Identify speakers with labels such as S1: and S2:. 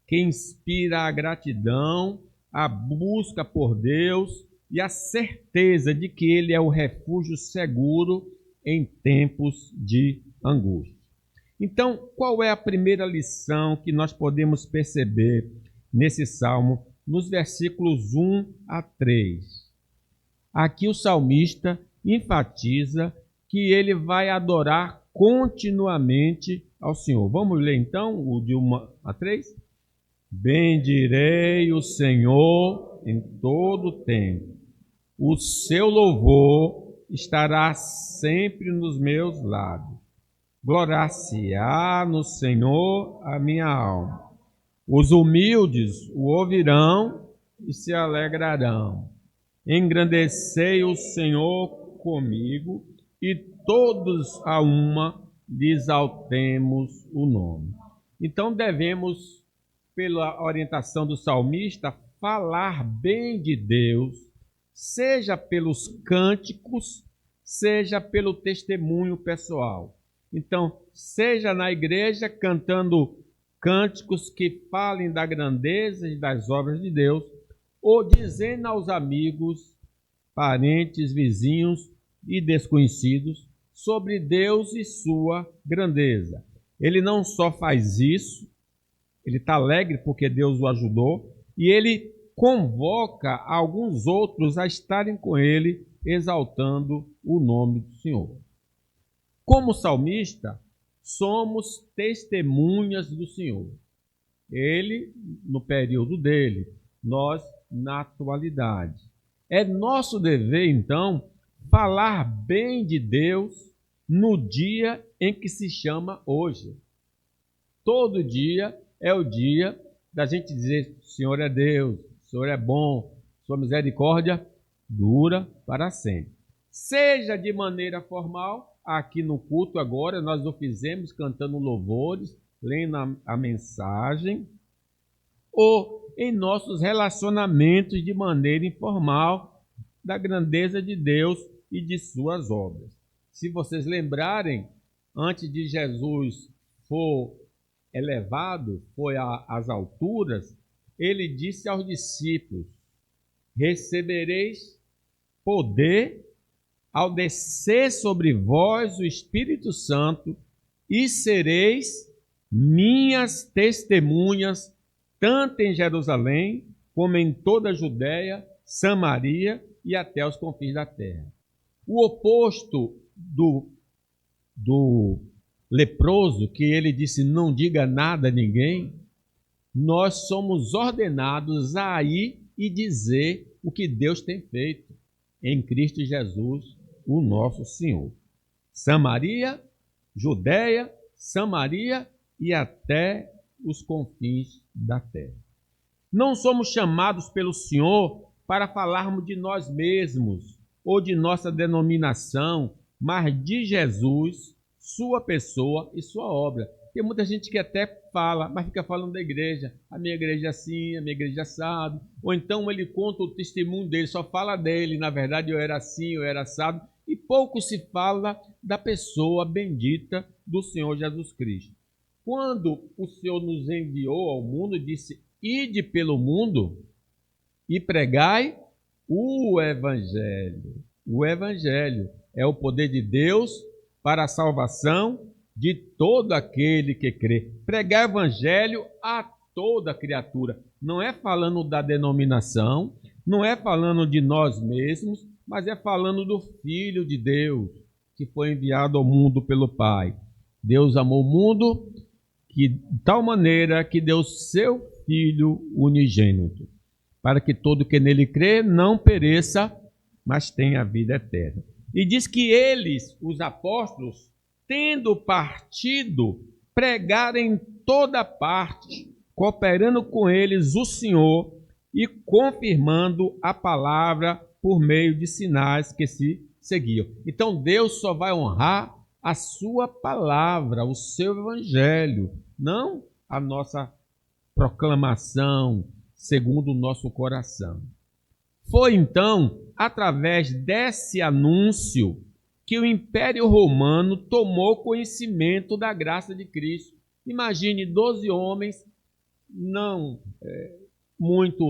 S1: que inspira a gratidão, a busca por Deus e a certeza de que Ele é o refúgio seguro em tempos de angústia. Então, qual é a primeira lição que nós podemos perceber nesse salmo, nos versículos 1 a 3? Aqui o salmista enfatiza que ele vai adorar continuamente ao Senhor. Vamos ler então o de 1 a 3? Bendirei o Senhor em todo o tempo. O seu louvor estará sempre nos meus lábios. Gloriar-se-á no Senhor a minha alma. Os humildes o ouvirão e se alegrarão. Engrandecei o Senhor comigo e todos a uma lhe exaltemos o nome. Então devemos, pela orientação do salmista, falar bem de Deus, seja pelos cânticos, seja pelo testemunho pessoal. Então, seja na igreja cantando cânticos que falem da grandeza e das obras de Deus, ou dizendo aos amigos, parentes, vizinhos e desconhecidos sobre Deus e sua grandeza. Ele não só faz isso, ele está alegre porque Deus o ajudou, e ele convoca alguns outros a estarem com ele, exaltando o nome do Senhor. Como salmista, somos testemunhas do Senhor. Ele, no período dele, nós, na atualidade. É nosso dever, então, falar bem de Deus no dia em que se chama hoje. Todo dia é o dia da gente dizer: o Senhor é Deus, o Senhor é bom, sua misericórdia dura para sempre. Seja de maneira formal, aqui no culto agora nós o fizemos cantando louvores, lendo a mensagem, ou em nossos relacionamentos de maneira informal da grandeza de Deus e de suas obras. Se vocês lembrarem, antes de Jesus for elevado, foi às alturas, ele disse aos discípulos: recebereis poder ao descer sobre vós o Espírito Santo, e sereis minhas testemunhas, tanto em Jerusalém, como em toda a Judéia, Samaria e até os confins da terra. O oposto do leproso, que ele disse: não diga nada a ninguém, nós somos ordenados a ir e dizer o que Deus tem feito em Cristo Jesus, o nosso Senhor. Samaria, Judéia, Samaria e até os confins da terra. Não somos chamados pelo Senhor para falarmos de nós mesmos ou de nossa denominação, mas de Jesus, sua pessoa e sua obra. Tem muita gente que até fala, mas fica falando da igreja. A minha igreja é assim, a minha igreja é assado. Ou então ele conta o testemunho dele, só fala dele. Na verdade, eu era assim, eu era assado. E pouco se fala da pessoa bendita do Senhor Jesus Cristo. Quando o Senhor nos enviou ao mundo, disse: ide pelo mundo e pregai o Evangelho. O Evangelho é o poder de Deus para a salvação de todo aquele que crê. Pregar o Evangelho a toda criatura. Não é falando da denominação, não é falando de nós mesmos, mas é falando do Filho de Deus, que foi enviado ao mundo pelo Pai. Deus amou o mundo de tal maneira que deu seu Filho unigênito, para que todo que nele crê não pereça, mas tenha a vida eterna. E diz que eles, os apóstolos, tendo partido, pregaram em toda parte, cooperando com eles o Senhor e confirmando a palavra por meio de sinais que se seguiam. Então Deus só vai honrar a sua palavra, o seu evangelho, não a nossa proclamação segundo o nosso coração. Foi então através desse anúncio que o Império Romano tomou conhecimento da graça de Cristo. Imagine 12 homens não muito